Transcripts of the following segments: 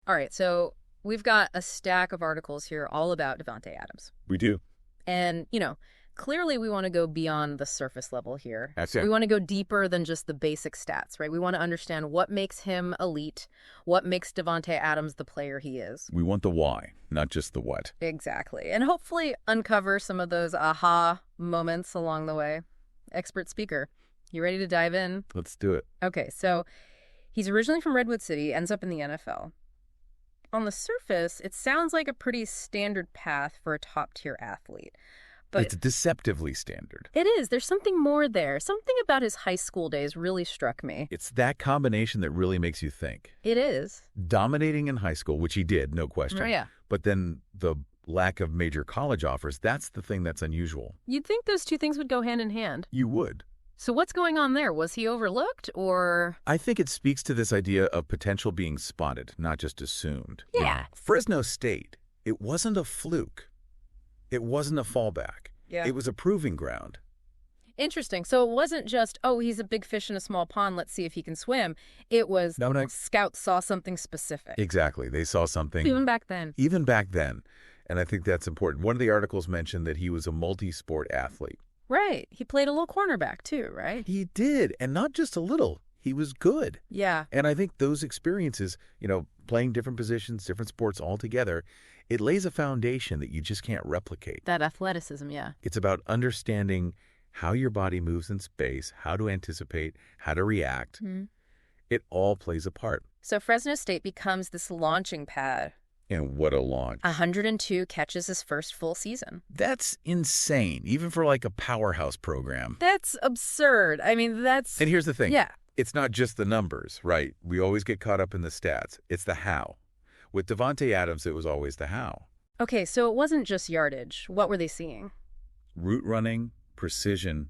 All right, so we've got a stack of articles here all about Davante Adams. We do. And, clearly we want to go beyond the surface level here. That's it. We want to go deeper than just the basic stats, right? We want to understand what makes him elite, what makes Davante Adams the player he is. We want the why, not just the what. Exactly. And hopefully uncover some of those aha moments along the way. Expert speaker, you ready to dive in? Let's do it. Okay, so he's originally from Redwood City, ends up in the NFL. On the surface, it sounds like a pretty standard path for a top-tier athlete. But it's deceptively standard. it is. There's something more there. Something about his high school days really struck me. It's that combination that really makes you think. It is. Dominating in high school, which he did, no question. Oh, yeah. But then the lack of major college offers, that's the thing that's unusual. You'd think those two things would go hand in hand. You would. So what's going on there? Was he overlooked or... I think it speaks to this idea of potential being spotted, not just assumed. Yeah. Fresno State, it wasn't a fluke. It wasn't a fallback. Yeah. It was a proving ground. Interesting. So it wasn't just, oh, he's a big fish in a small pond, let's see if he can swim. It was scouts saw something specific. Exactly. They saw something. Even back then. Even back then. And I think that's important. One of the articles mentioned that he was a multi-sport athlete. Right. He played a little cornerback too, right? He did. And not just a little. He was good. Yeah. And I think those experiences, playing different positions, different sports all together, it lays a foundation that you just can't replicate. That athleticism, yeah. It's about understanding how your body moves in space, how to anticipate, how to react. Mm-hmm. It all plays a part. So Fresno State becomes this launching pad. And what a launch. 102 catches his first full season. That's insane, even for like a powerhouse program. That's absurd. I mean, that's... And here's the thing. Yeah. It's not just the numbers, right? We always get caught up in the stats. It's the how. With Davante Adams, it was always the how. Okay, so it wasn't just yardage. What were they seeing? Route running, precision,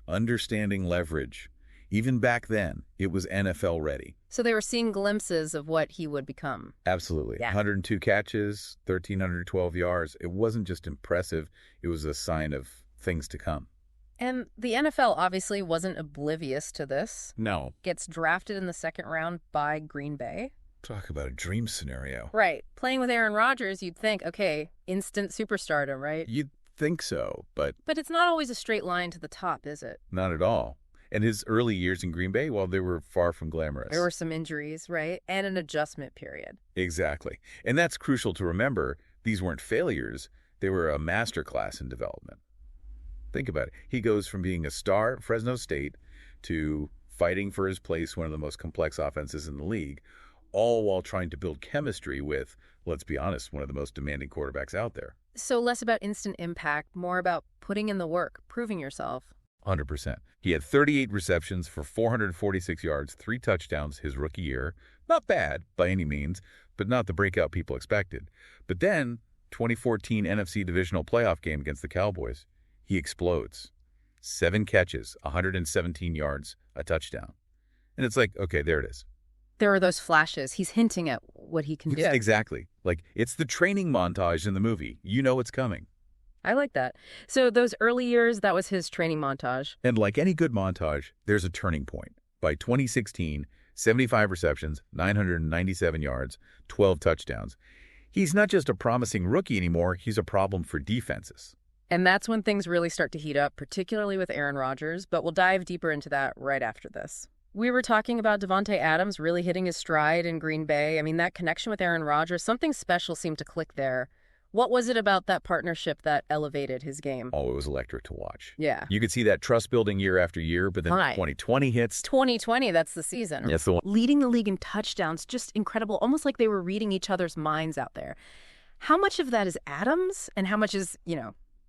understanding leverage. Even back then, it was NFL ready. So they were seeing glimpses of what he would become. Absolutely. Yeah. 102 catches, 1,312 yards. It wasn't just impressive. It was a sign of things to come. And the NFL obviously wasn't oblivious to this. No. Gets drafted in the second round by Green Bay. Talk about a dream scenario. Right. Playing with Aaron Rodgers, you'd think, okay, instant superstardom, right? You'd think so, but... But it's not always a straight line to the top, is it? Not at all. And his early years in Green Bay, well, they were far from glamorous. There were some injuries, right? And an adjustment period. Exactly. And that's crucial to remember. These weren't failures. They were a masterclass in development. Think about it. He goes from being a star at Fresno State to fighting for his place, one of the most complex offenses in the league, all while trying to build chemistry with, let's be honest, one of the most demanding quarterbacks out there. So less about instant impact, more about putting in the work, proving yourself. 100%. He had 38 receptions for 446 yards, 3 touchdowns his rookie year. Not bad by any means, but not the breakout people expected. But then, 2014 NFC Divisional Playoff game against the Cowboys, he explodes. 7 catches, 117 yards, a touchdown. And it's like, okay, there it is. There are those flashes. He's hinting at what he can do. Yeah, exactly. Like, it's the training montage in the movie. You know it's coming. I like that. So those early years, that was his training montage. And like any good montage, there's a turning point. By 2016, 75 receptions, 997 yards, 12 touchdowns. He's not just a promising rookie anymore, he's a problem for defenses. And that's when things really start to heat up, particularly with Aaron Rodgers, but we'll dive deeper into that right after this. We were talking about Davante Adams really hitting his stride in Green Bay. I mean, that connection with Aaron Rodgers, something special seemed to click there. What was it about that partnership that elevated his game? Oh, it was electric to watch. Yeah. You could see that trust building year after year, but then 2020 hits. 2020, that's the season. That's the one. Leading the league in touchdowns, just incredible, almost like they were reading each other's minds out there. How much of that is Adams and how much is,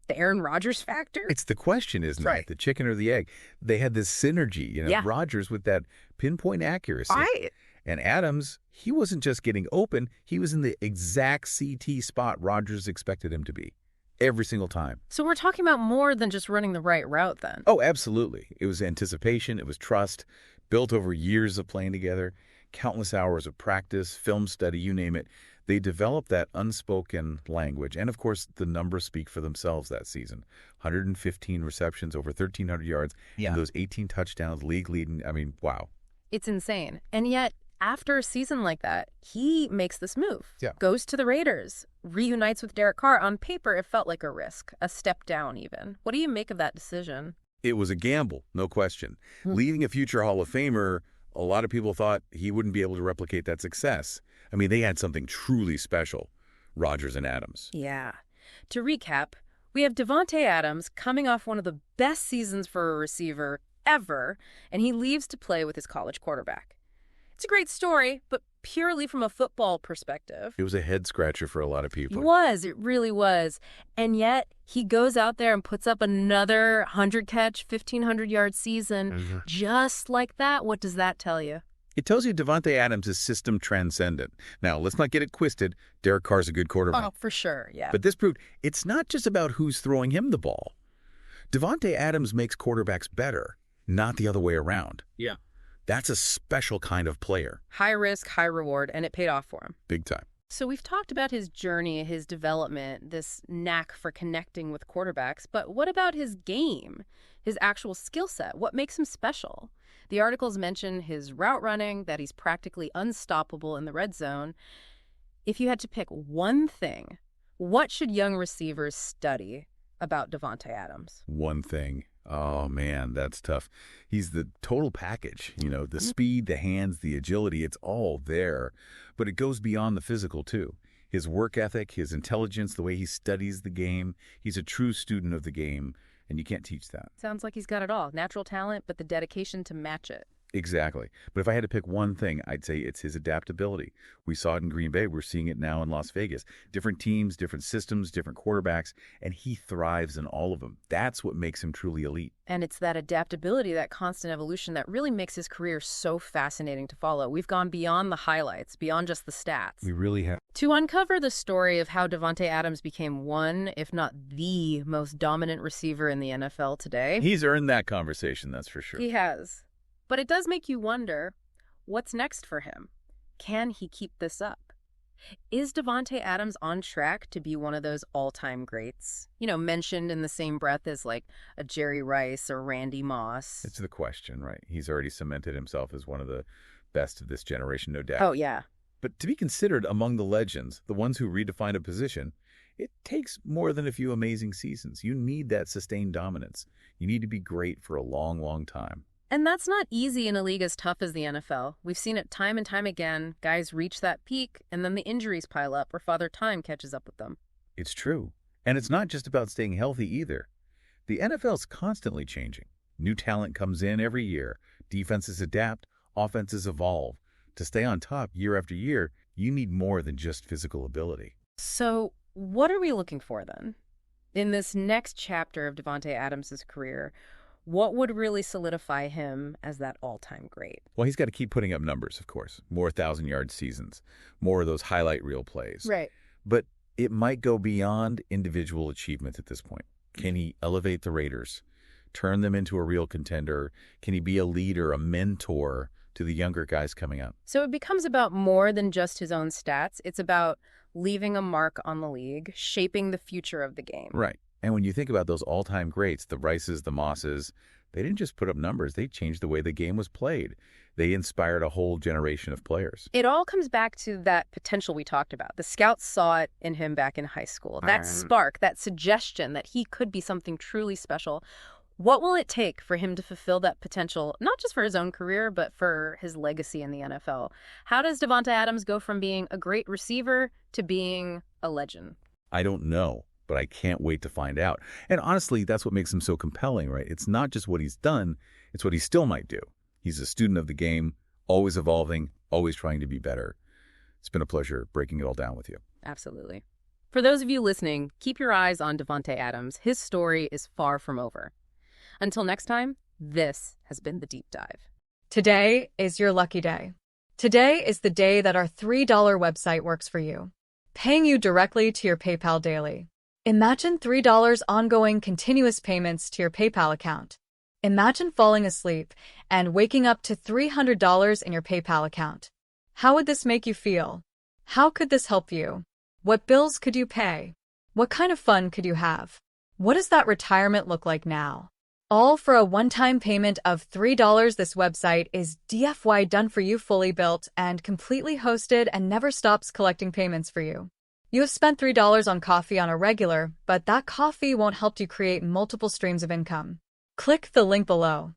the Aaron Rodgers factor? It's the question, isn't right. it? The chicken or the egg. They had this synergy, Yeah. Rodgers with that pinpoint accuracy. Right. And Adams, he wasn't just getting open, he was in the exact CT spot Rodgers expected him to be. Every single time. So we're talking about more than just running the right route then. Oh, absolutely. It was anticipation, it was trust, built over years of playing together, countless hours of practice, film study, you name it. They developed that unspoken language. And, of course, the numbers speak for themselves that season. 115 receptions, over 1,300 yards, and those 18 touchdowns, league leading. I mean, wow. It's insane. And yet, after a season like that, he makes this move. Yeah. Goes to the Raiders, reunites with Derek Carr. On paper, it felt like a risk, a step down even. What do you make of that decision? It was a gamble, no question. Leaving a future Hall of Famer, a lot of people thought he wouldn't be able to replicate that success. I mean, they had something truly special, Rodgers and Adams. Yeah. To recap, we have Davante Adams coming off one of the best seasons for a receiver ever, and he leaves to play with his college quarterback. It's a great story, but purely from a football perspective. It was a head-scratcher for a lot of people. It really was. And yet, he goes out there and puts up another 100-catch, 1,500-yard season just like that. What does that tell you? It tells you Davante Adams is system transcendent. Now, let's not get it twisted. Derek Carr's a good quarterback. Oh, for sure, yeah. But this proved it's not just about who's throwing him the ball. Davante Adams makes quarterbacks better, not the other way around. Yeah. That's a special kind of player. High risk, high reward, and it paid off for him. Big time. So we've talked about his journey, his development, this knack for connecting with quarterbacks, but what about his game, his actual skill set? What makes him special? The articles mention his route running, that he's practically unstoppable in the red zone. If you had to pick one thing, what should young receivers study about Davante Adams? One thing. Oh, man, that's tough. He's the total package. You know, the speed, the hands, the agility, it's all there. But it goes beyond the physical, too. His work ethic, his intelligence, the way he studies the game. He's a true student of the game, and you can't teach that. Sounds like he's got it all. Natural talent, but the dedication to match it. Exactly. But if I had to pick one thing, I'd say it's his adaptability. We saw it in Green Bay. We're seeing it now in Las Vegas. Different teams, different systems, different quarterbacks, and he thrives in all of them. That's what makes him truly elite. And it's that adaptability, that constant evolution that really makes his career so fascinating to follow. We've gone beyond the highlights, beyond just the stats. We really have. To uncover the story of how Davante Adams became one, if not the most dominant receiver in the NFL today. He's earned that conversation, that's for sure. He has. But it does make you wonder, what's next for him? Can he keep this up? Is Davante Adams on track to be one of those all-time greats? You know, mentioned in the same breath as like a Jerry Rice or Randy Moss. It's the question, right? He's already cemented himself as one of the best of this generation, no doubt. Oh, yeah. But to be considered among the legends, the ones who redefine a position, it takes more than a few amazing seasons. You need that sustained dominance. You need to be great for a long, long time. And that's not easy in a league as tough as the NFL. We've seen it time and time again. Guys reach that peak, and then the injuries pile up or Father Time catches up with them. It's true. And it's not just about staying healthy either. The NFL's constantly changing. New talent comes in every year. Defenses adapt. Offenses evolve. To stay on top year after year, you need more than just physical ability. So what are we looking for then? In this next chapter of Davante Adams' career, what would really solidify him as that all-time great? Well, he's got to keep putting up numbers, of course. More 1,000-yard seasons. More of those highlight reel plays. Right. But it might go beyond individual achievements at this point. Can he elevate the Raiders? Turn them into a real contender? Can he be a leader, a mentor to the younger guys coming up? So it becomes about more than just his own stats. It's about leaving a mark on the league, shaping the future of the game. Right. And when you think about those all-time greats, the Rices, the Mosses, they didn't just put up numbers. They changed the way the game was played. They inspired a whole generation of players. It all comes back to that potential we talked about. The scouts saw it in him back in high school. That spark, that suggestion that he could be something truly special. What will it take for him to fulfill that potential, not just for his own career, but for his legacy in the NFL? How does Davante Adams go from being a great receiver to being a legend? I don't know, but I can't wait to find out. And honestly, that's what makes him so compelling, right? It's not just what he's done, it's what he still might do. He's a student of the game, always evolving, always trying to be better. It's been a pleasure breaking it all down with you. Absolutely. For those of you listening, keep your eyes on Davante Adams. His story is far from over. Until next time, this has been The Deep Dive. Today is your lucky day. Today is the day that our $3 website works for you, paying you directly to your PayPal daily. Imagine $3 ongoing continuous payments to your PayPal account. Imagine falling asleep and waking up to $300 in your PayPal account. How would this make you feel? How could this help you? What bills could you pay? What kind of fun could you have? What does that retirement look like now? All for a one-time payment of $3. This website is DFY done for you, fully built and completely hosted, and never stops collecting payments for you. You have spent $3 on coffee on a regular, but that coffee won't help you create multiple streams of income. Click the link below.